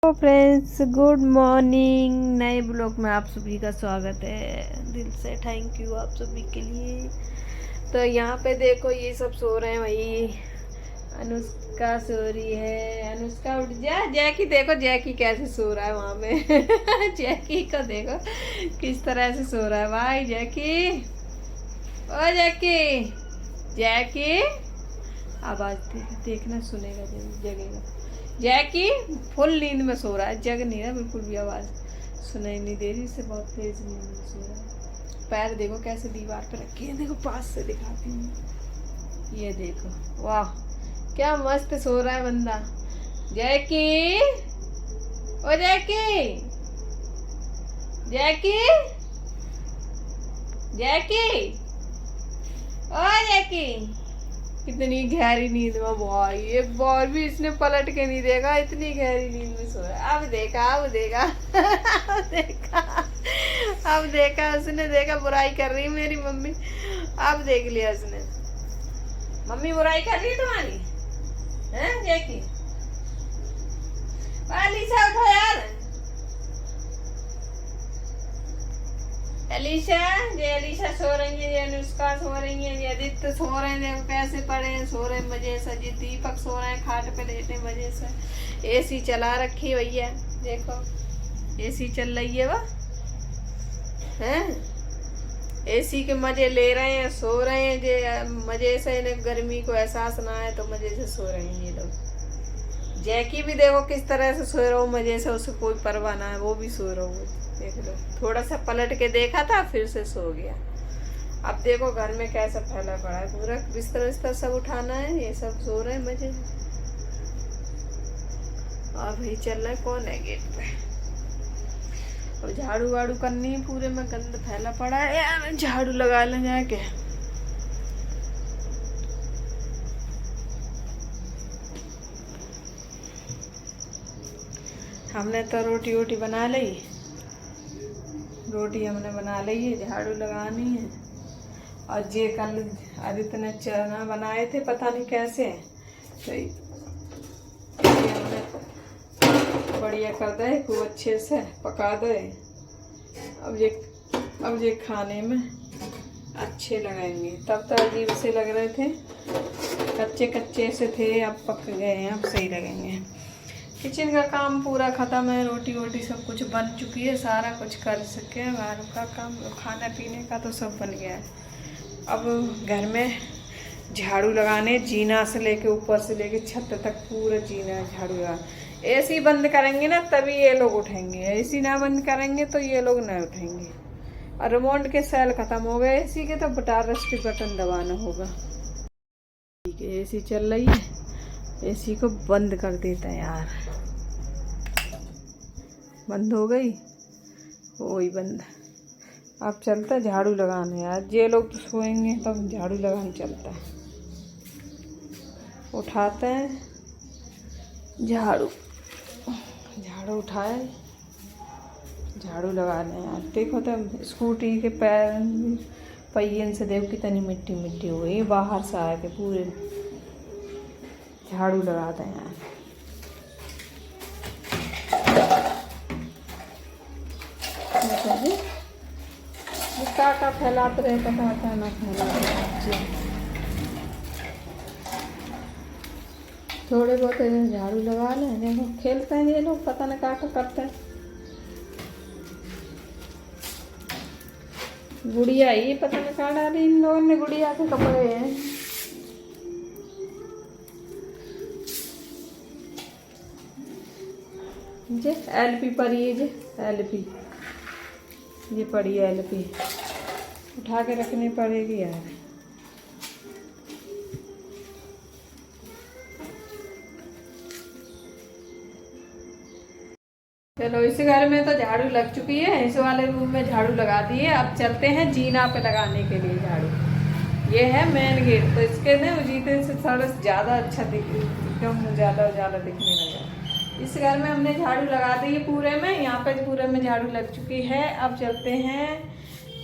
Hello friends, good morning. नए blog में आप सभी का स्वागत है। दिल से थैंक यू आप सभी के लिए। तो यहाँ पे देखो ये सब सो रहे हैं। वही अनुष्का सो रही है। अनुष्का उठ जा। जैकी देखो, जैकी कैसे सो रहा है वहाँ में। जैकी को देखो किस तरह से सो रहा है भाई। जैकी, ओ जैकी, जैकी आवाज देखना, सुनेगा जगेगा। जैकी फुल नींद में सो रहा है, जग नहीं रहा बिल्कुल भी, आवाज सुनाई नहीं दे रही। इससे बहुत तेज नींद में सो रहा है। पैर देखो कैसे दीवार पे रखे हैं, देखो पास से दिखाती हूँ। ये देखो, वाह क्या मस्त सो रहा है बंदा। जैकी, ओ जैकी, जैकी, जैकी, ओ जैकी। कितनी गहरी नींद में भाई, एक बार भी इसने पलट के नहीं देखा, इतनी गहरी नींद में सोया। अब देखा, अब देखा। अब देखा, अब देखा उसने, देखा बुराई कर रही मेरी मम्मी। अब देख लिया उसने, मम्मी बुराई कर रही तुम्हारी है। जैकी, अलीशा उठो यार। अलीशा, ये अलीशा सो रही है, ये अनुष्का सो रही है, ये आदित्य सो रहे हैं। देखो कैसे पड़े हैं, सो रहे मजे से। जी दीपक सो रहे हैं खाट पे लेटे मजे से। एसी चला रखी भैया, देखो एसी चल रही है। वह हैं, एसी के मजे ले रहे हैं, सो रहे हैं जे मजे से। इन्हें गर्मी को एहसास ना है तो मजे से सो रहे हैं ये लोग। जैकी भी देखो किस तरह से सो रहा हो मजे से, उसे कोई परवाह ना है, वो भी सो रहा हो। देख लो, थोड़ा सा पलट के देखा था फिर से सो गया। अब देखो घर में कैसा फैला पड़ा है, पूरा बिस्तर बिस्तर सब उठाना है। ये सब सो रहे हैं मजे। और भाई चल रहा है, कौन है गेट पे। अब झाड़ू वाड़ू करनी है, पूरे में गंद फैला पड़ा है यार। झाड़ू लगा ले जाके। हमने तो रोटी वोटी बना ली, रोटी हमने बना ली है, झाड़ू लगानी है। और ये कल आदित्य ने चना बनाए थे, पता नहीं कैसे, तो ये हमने बढ़िया कर दे, खूब अच्छे से पका दे। अब ये खाने में अच्छे लगेंगे। तब तो अजीब से लग रहे थे, कच्चे कच्चे से थे, अब पक गए हैं, अब सही लगेंगे। किचन का काम पूरा ख़त्म है, रोटी वोटी सब कुछ बन चुकी है, सारा कुछ कर सके। बाहर का काम, खाने पीने का तो सब बन गया है। अब घर में झाड़ू लगाने, जीना से लेके ऊपर से लेके छत तक पूरा जीना झाड़ू लगा। एसी बंद करेंगे ना तभी ये लोग उठेंगे, एसी ना बंद करेंगे तो ये लोग नहीं उठेंगे। और रिमोट के सेल ख़त्म हो गए एसी के, तो बटारस के बटन दबाना होगा। ठीक है, एसी चल रही है, एसी को बंद कर देता है यार। बंद हो गई, वही बंद। अब चलता है झाड़ू लगाने यार। ये लोग तो सोएंगे तब झाड़ू लगाने चलता है। उठाते हैं झाड़ू, झाड़ू उठाए, झाड़ू लगाने यार। देखो तो स्कूटी के पैर पहियन से देखो कितनी मिट्टी मिट्टी हो गई, बाहर से आके पूरे झाड़ू लगाते हैं यार। का फैलाते रहे, पता ना फैलाते। थोड़े बहुत झाड़ू लगा लें। देखो खेलते हैं ये लोग, पता ना क्या करते हैं। गुड़िया ही पता ना क्या डाली इन लोगों ने, गुड़िया के कपड़े हैं। जे एलपी पड़ी है, जे एलपी ये पड़ी है, एलपी उठा के रखनी पड़ेगी यार। चलो इस घर में तो झाड़ू लग चुकी है, इस वाले रूम में झाड़ू लगा दी है। अब चलते हैं जीना पे लगाने के लिए झाड़ू। ये है मेन गेट, तो इसके ने जीते से थोड़ा ज़्यादा अच्छा एकदम ज़्यादा उजाला दिखने लगा। इस घर में हमने झाड़ू लगा दी है पूरे में, यहाँ पे पूरे में झाड़ू लग चुकी है। अब चलते हैं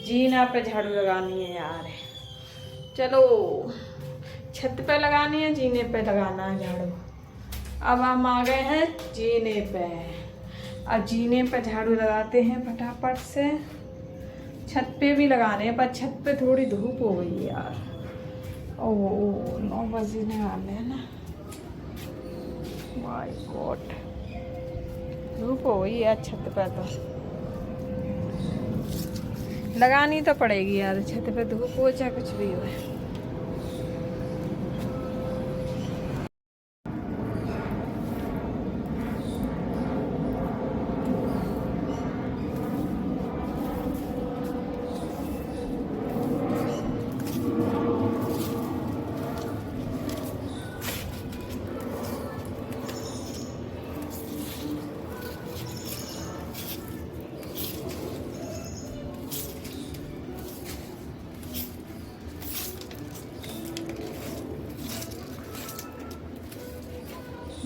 जीना पे झाड़ू लगानी है यार। चलो छत पे लगानी है, जीने पे लगाना है झाड़ू। अब हम आ गए हैं जीने पे। अब जीने पे झाड़ू लगाते हैं फटाफट से। छत पे भी लगाने हैं पर छत पे थोड़ी धूप हो गई यार। ओह 9 बजने वाले हैं ना। माय गॉड, धूप हो गई यार छत पे। तो लगानी तो पड़ेगी यार, छत पे धूप हो चाहे कुछ भी हो।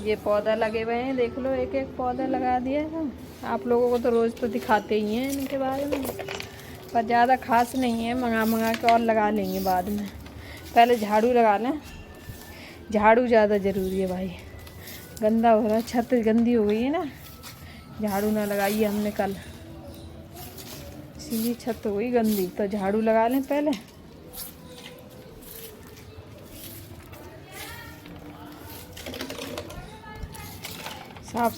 ये पौधा लगे हुए हैं, देख लो, एक एक पौधा लगा दिया है। आप लोगों को तो रोज़ तो दिखाते ही हैं इनके बारे में, पर ज़्यादा खास नहीं है, मंगा मंगा के और लगा लेंगे बाद में। पहले झाड़ू लगा लें, झाड़ू ज़्यादा ज़रूरी है भाई। गंदा हो रहा है, छत गंदी हो गई है ना, झाड़ू ना लगाई है हमने कल, इसीलिए छत हो गई गंदी। तो झाड़ू लगा लें पहले। साफ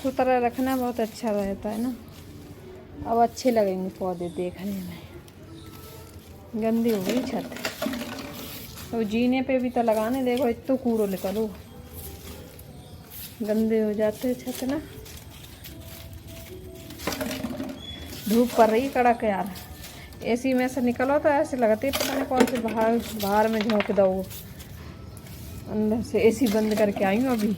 सुथरा रखना बहुत अच्छा रहता है ना। अब अच्छे लगेंगे पौधे देखने में। गंदी हो गई छत, तो जीने पे भी तो लगाने, देखो इतना कूड़ो निकलो, गंदे हो जाते हैं छत ना। धूप पड़ रही कड़क यार, एसी में से निकलो तो ऐसे लगते पता नहीं कौन से बाहर में झोंक दो। अंदर से एसी बंद करके आई हूँ अभी,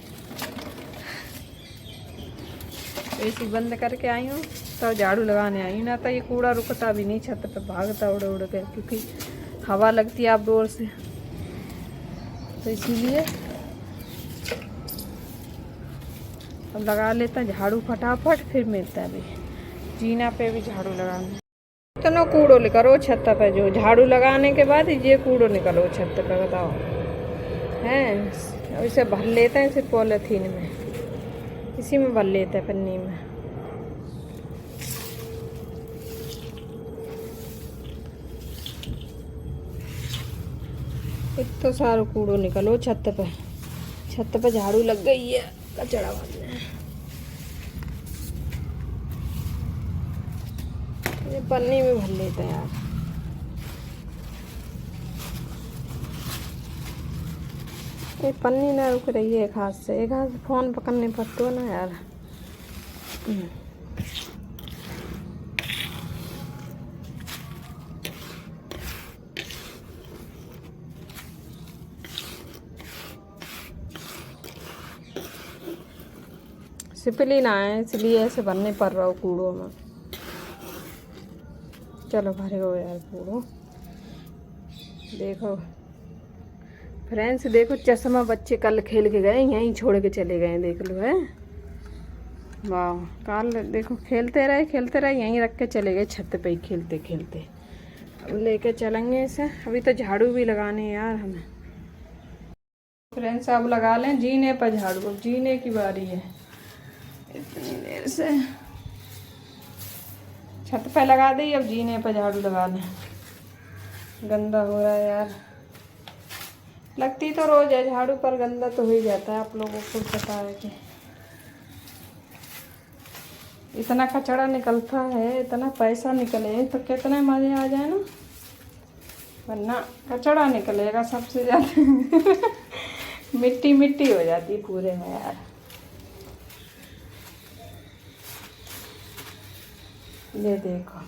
एसी बंद करके आई हूँ तो झाड़ू लगाने आई हूँ, ना तो ये कूड़ा रुकता भी नहीं छत पे, भागता उड़ उड़ के, क्योंकि हवा लगती है आउटडोर से, तो इसीलिए अब लगा लेता है झाड़ू फटाफट, फिर मिलता है। अभी जीना पे भी झाड़ू लगाना। इतना कूड़ो निकलो छत पे, जो झाड़ू लगाने के बाद ये कूड़ो निकलो छत पे, बताओ हैं। इसे भर लेते हैं सिर्फ पॉलीथीन में, इसी में भर लेते हैं पन्नी में। इतना सारा कूड़ो निकलो छत पे झाड़ू लग गई है कचड़ा वाले। ये पन्नी में भर लेते हैं यार। ये पन्नी ना रुक रही है एक हाथ से, एक हाथ से फोन पकड़ने पड़ते हो ना यार। सिपली ना है इसलिए ऐसे भरने पड़ रहा हो कूड़ों में। चलो भरे हो यार कूड़ो। देखो फ्रेंड्स, देखो चश्मा बच्चे कल खेल के गए, यहीं छोड़ के चले गए, देख लो है। वाह, कल देखो खेलते रहे यहीं रख के चले गए, छत पे ही खेलते खेलते। अब लेके चलेंगे इसे। अभी तो झाड़ू भी लगाने यार हमें। फ्रेंड्स अब लगा लें जीने पर झाड़ू, अब जीने की बारी है। इतनी देर से छत पे लगा दी, अब जीने पर झाड़ू लगा लें। गंदा हो रहा है यार, लगती तो रोज है झाड़ू, पर गंदा तो हो ही जाता है। आप लोगों को पता है कि इतना कचरा निकलता है, इतना पैसा निकले तो कितने मजे आ जाए ना, वरना कचरा निकलेगा सबसे ज़्यादा। मिट्टी मिट्टी हो जाती पूरे में यार। ये देखो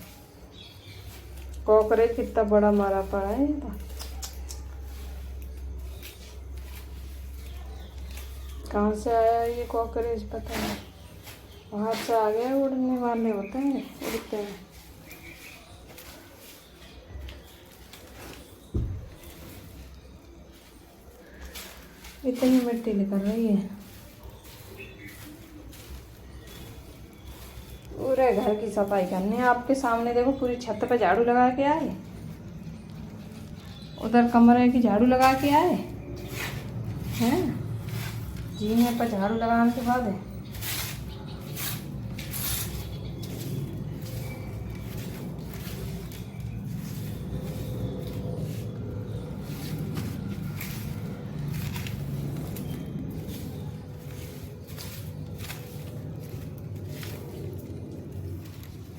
कॉकरोच कितना बड़ा मारा पड़ा है। तो कहाँ से आया ये कॉकरोच पता नहीं, बाहर से आ गया। उड़ने वाले होते हैं, उड़ते हैं। इतनी मिट्टी निकल रही है, पूरे घर की सफाई करनी है। आपके सामने देखो पूरी छत पे झाड़ू लगा के आए, उधर कमरे की झाड़ू लगा के आए हैं। जीने पर झाड़ू लगाने के बाद है।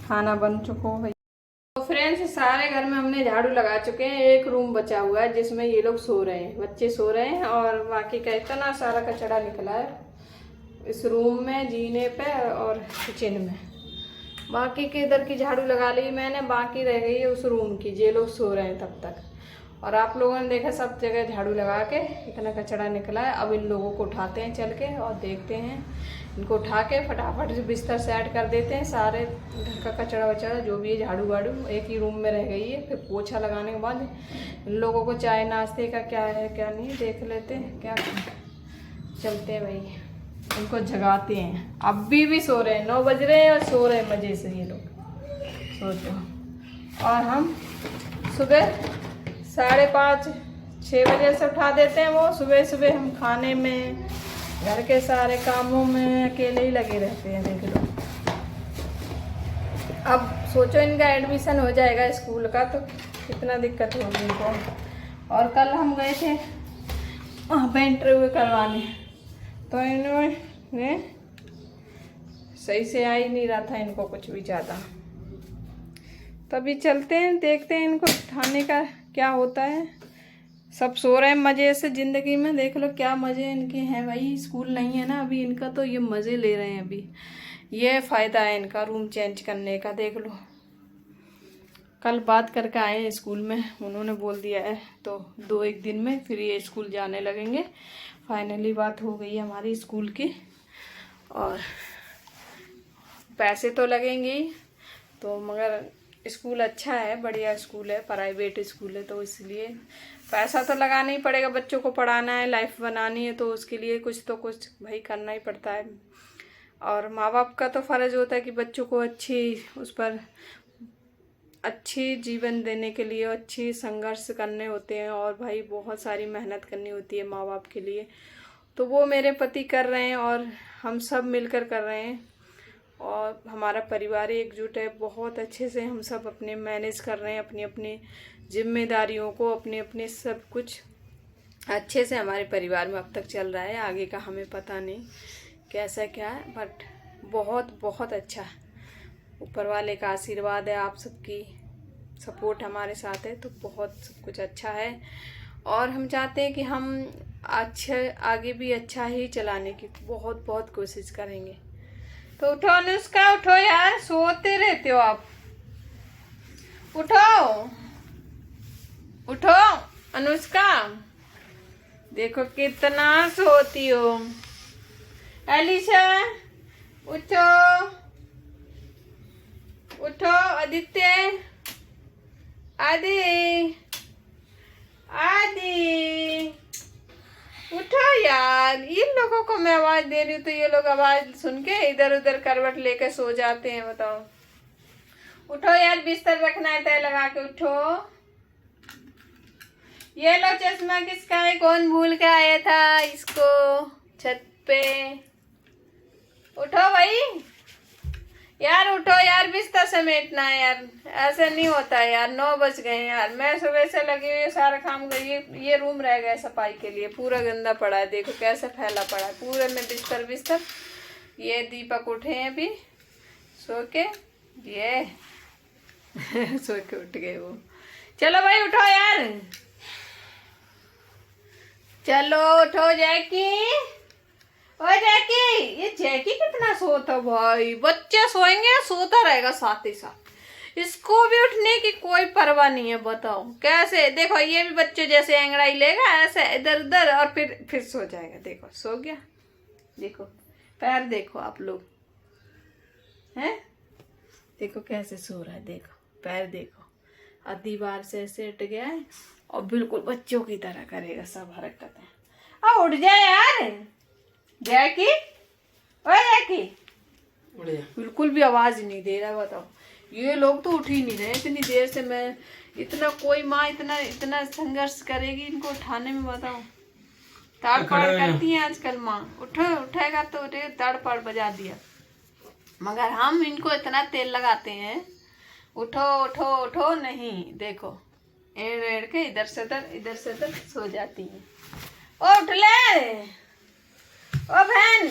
खाना बन चुका है तो फ्रेंड्स, सारे घर में हमने झाड़ू लगा चुके हैं। एक रूम बचा हुआ है जिसमें ये लोग सो रहे हैं, बच्चे सो रहे हैं, और बाकी का इतना सारा कचरा निकला है इस रूम में, जीने पे और किचन में। बाकी के इधर की झाड़ू लगा ली मैंने, बाकी रह गई है उस रूम की, ये लोग सो रहे हैं तब तक। और आप लोगों ने देखा सब जगह झाड़ू लगा के इतना कचरा निकला है। अब इन लोगों को उठाते हैं चल के और देखते हैं। इनको उठा के फटाफट से बिस्तर सेट कर देते हैं। सारे घर का कचरा वचड़ा जो भी है, झाड़ू वाड़ू एक ही रूम में रह गई है। फिर पोछा लगाने के बाद इन लोगों को चाय नाश्ते का क्या है क्या नहीं देख लेते हैं। क्या चलते हैं भाई, इनको जगाते हैं। अभी भी सो रहे हैं, 9 बज रहे हैं और सो रहे हैं मज़े से ये लोग, सोचो। और हम सुबह 5:30-6 बजे से उठा देते हैं वो। सुबह सुबह हम खाने में, घर के सारे कामों में अकेले ही लगे रहते हैं, देख लो। अब सोचो इनका एडमिशन हो जाएगा स्कूल का तो कितना दिक्कत होगी इनको। और कल हम गए थे वहाँ पे इंटरव्यू करवाने, तो इन्होंने सही से आ ही नहीं रहा था इनको कुछ भी ज़्यादा। तभी चलते हैं, देखते हैं इनको उठाने का क्या होता है। सब सो रहे हैं मज़े से ज़िंदगी में, देख लो क्या मज़े इनके हैं भाई। स्कूल नहीं है ना अभी इनका, तो ये मज़े ले रहे हैं अभी। ये फ़ायदा है इनका रूम चेंज करने का, देख लो। कल बात करके आए हैं स्कूल में, उन्होंने बोल दिया है तो 2-1 दिन में फिर ये स्कूल जाने लगेंगे। फाइनली बात हो गई है हमारी स्कूल की। और पैसे तो लगेंगे ही तो, मगर स्कूल अच्छा है, बढ़िया स्कूल है, प्राइवेट स्कूल है, तो इसलिए पैसा तो लगाना ही पड़ेगा। बच्चों को पढ़ाना है, लाइफ बनानी है, तो उसके लिए कुछ तो कुछ भाई करना ही पड़ता है। और माँ बाप का तो फ़र्ज़ होता है कि बच्चों को अच्छी जीवन देने के लिए अच्छी संघर्ष करने होते हैं, और भाई बहुत सारी मेहनत करनी होती है माँ बाप के लिए। तो वो मेरे पति कर रहे हैं और हम सब मिलकर कर रहे हैं, और हमारा परिवार एकजुट है। बहुत अच्छे से हम सब अपने मैनेज कर रहे हैं, अपनी अपनी जिम्मेदारियों को, अपने अपने सब कुछ अच्छे से हमारे परिवार में अब तक चल रहा है। आगे का हमें पता नहीं कैसा क्या है, बट बहुत बहुत अच्छा है। ऊपर वाले का आशीर्वाद है, आप सबकी सपोर्ट हमारे साथ है, तो बहुत सब कुछ अच्छा है। और हम चाहते हैं कि हम आगे भी अच्छा ही चलाने की बहुत बहुत कोशिश करेंगे। तो उठो अनुष्का, उठो यार, सोते रहते हो आप। उठो उठो अनुष्का, देखो कितना सोती हो। एलिशा उठो उठो। आदित्य, आदि उठो यार। इन लोगों को मैं आवाज दे रही हूँ तो ये लोग आवाज सुन के इधर उधर करवट लेकर सो जाते हैं। बताओ, उठो यार, बिस्तर रखना है तय लगा के, उठो। ये लो चश्मा किसका है, कौन भूल के आया था इसको छत पे। उठो भाई यार, उठो यार, बिस्तर समेटना है यार, ऐसे नहीं होता है यार। 9 बज गए यार, मैं सुबह से लगी हुई सारा काम गई। ये रूम रह गया सफाई के लिए, पूरा गंदा पड़ा है, देखो कैसे फैला पड़ा है पूरे में बिस्तर। ये दीपक उठे हैं अभी सो के, ये सो के उठ गए वो। चलो भाई उठो यार, चलो उठो। जैकी, ओ जैकी, ये जैकी कितना सोता भाई। बच्चे सोएंगे सोता रहेगा साथ ही साथ, इसको भी उठने की कोई परवाह नहीं है। बताओ कैसे, देखो ये भी बच्चे जैसे अंगड़ाई लेगा ऐसे इधर उधर और फिर सो जाएगा। देखो सो गया, देखो पैर देखो आप लोग हैं, देखो कैसे सो रहा है, देखो पैर देखो, आधी बार से ऐसे उठ गया है और बिल्कुल बच्चों की तरह करेगा सब हरकतें। अब उठ जाए यार जैकी, ओए जैकी, बिल्कुल भी आवाज नहीं दे रहा। बताओ, ये लोग तो उठ ही नहीं रहे इतनी देर से। मैं इतना, कोई माँ इतना संघर्ष करेगी इनको उठाने में, बताओ। ताड़ पाड़ करती हैं आजकल माँ। उठेगा तो ताड़ पाड़ बजा दिया। मगर हम इनको इतना तेल लगाते हैं, उठो उठो उठो नहीं, देखो एड़ एड़ के इधर से उधर सो जाती हैं। ओ उठ ले, ओ बहन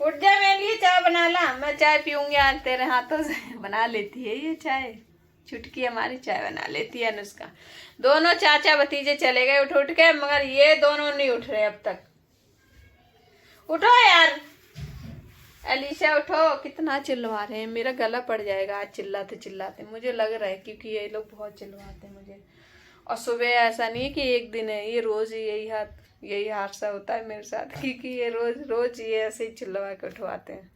उठ जा, मेरे लिए चाय बना ला, मैं चाय पीऊंगी आज तेरे हाथों से। बना लेती है ये चाय, चुटकी हमारी चाय बना लेती है अनुष्का। दोनों चाचा भतीजे चले गए उठ के, मगर ये दोनों नहीं उठ रहे अब तक। उठो यार, अलीशा उठो। कितना चिल्ला रहे हैं, मेरा गला पड़ जाएगा आज चिल्लाते चिल्लाते, मुझे लग रहा है, क्योंकि ये लोग बहुत चिल्लाते हैं मुझे। और सुबह ऐसा नहीं है कि एक दिन है, ये रोज यही हादसा होता है मेरे साथ, क्योंकि ये रोज ये ऐसे ही चिल्लवा के उठवाते हैं।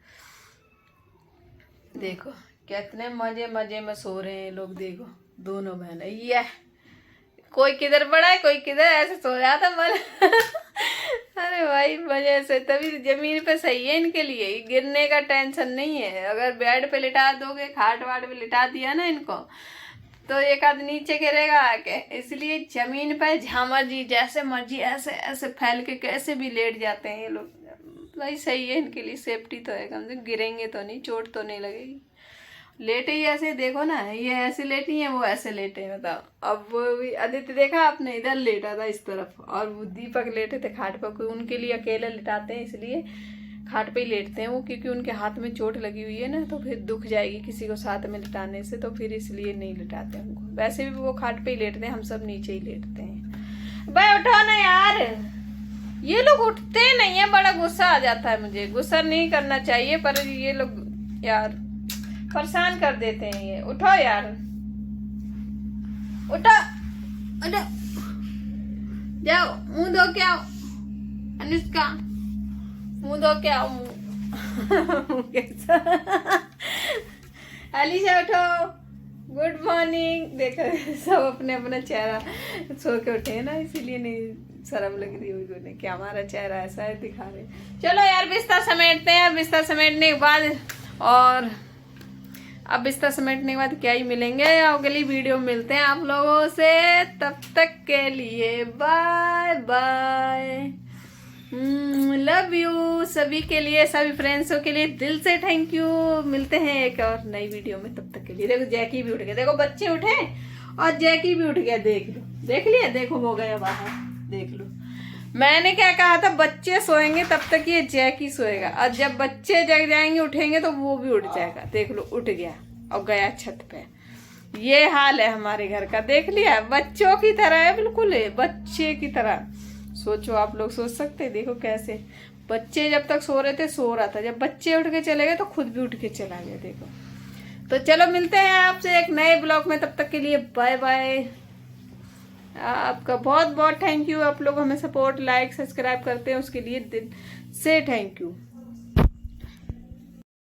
देखो कितने मजे मजे में सो रहे हैं लोग, देखो दोनों बहन। ये कोई किधर पड़ा है, कोई किधर, ऐसे सो जाता मन। अरे भाई मजे से, तभी जमीन पे सही है इनके लिए, गिरने का टेंशन नहीं है। अगर बेड पे लिटा दोगे, खाट वाट पे लिटा दिया ना इनको, तो एक आध नीचे गिरेगा आके। इसलिए जमीन पे जहाँ मर्जी, जैसे मर्जी ऐसे ऐसे फैल के कैसे भी लेट जाते हैं ये लोग। भाई सही है इनके लिए, सेफ्टी तो है, कम से कम गिरेंगे तो नहीं, चोट तो नहीं लगेगी। लेटे ही ऐसे देखो ना, ये ऐसे लेटी है, वो ऐसे लेटे हैं, बताओ। अब वो भी आदित्य देखा आपने, इधर लेटा था इस तरफ, और वो दीपक लेटे थे खाट पर। उनके लिए अकेले लिटाते हैं, इसलिए खाट पे ही लेटते हैं वो, क्योंकि उनके हाथ में चोट लगी हुई है ना, तो फिर दुख जाएगी किसी को साथ में लिटाने से, तो फिर इसलिए नहीं लिटाते उनको। वैसे भी वो खाट पे ही लेटते हैं, हम सब नीचे ही लेटते हैं। भाई उठो ना यार, ये लोग उठते नहीं है, बड़ा गुस्सा आ जाता है मुझे। गुस्सा नहीं करना चाहिए, पर ये लोग यार परेशान कर देते हैं ये। उठो यार, उठो उठो, जाओ मुंह धो के आओ अनुष्का, मुंह धो के आओ। कैसा अलीशा उठो, गुड मॉर्निंग। देखो सब अपने अपना चेहरा सो के उठे हैं ना, इसीलिए नहीं शर्म लग रही होगी उन्हें कि हमारा चेहरा ऐसा है, दिखा रहे। चलो यार बिस्तर समेटते हैं। बिस्तर समेटने के बाद, और अब बिस्तर समेटने के बाद क्या ही मिलेंगे, अगली वीडियो में मिलते हैं आप लोगों से। तब तक के लिए बाय बाय, लव यू सभी के लिए, सभी फ्रेंड्सों के लिए दिल से थैंक यू। मिलते हैं एक और नई वीडियो में, तब तक के लिए। देखो जैकी भी उठ गया, देखो बच्चे उठे और जैकी भी उठ गया, देख लो, देख लिया, देखो हो गया बाहर, देख लो। मैंने क्या कहा था, बच्चे सोएंगे तब तक ये जैकी सोएगा, और जब बच्चे जग जाएंगे उठेंगे तो वो भी उठ जाएगा। देख लो उठ गया और गया छत पे। ये हाल है हमारे घर का, देख लिया, बच्चों की तरह है, बिल्कुल है बच्चे की तरह। सोचो, आप लोग सोच सकते हैं, देखो कैसे बच्चे जब तक सो रहे थे सो रहा था, जब बच्चे उठ के चले गए तो खुद भी उठ के चला गया, देखो। तो चलो मिलते हैं आपसे एक नए ब्लॉग में, तब तक के लिए बाय बाय। आपका बहुत बहुत थैंक यू, आप लोग हमें सपोर्ट, लाइक, सब्सक्राइब करते हैं, उसके लिए दिल से थैंक यू।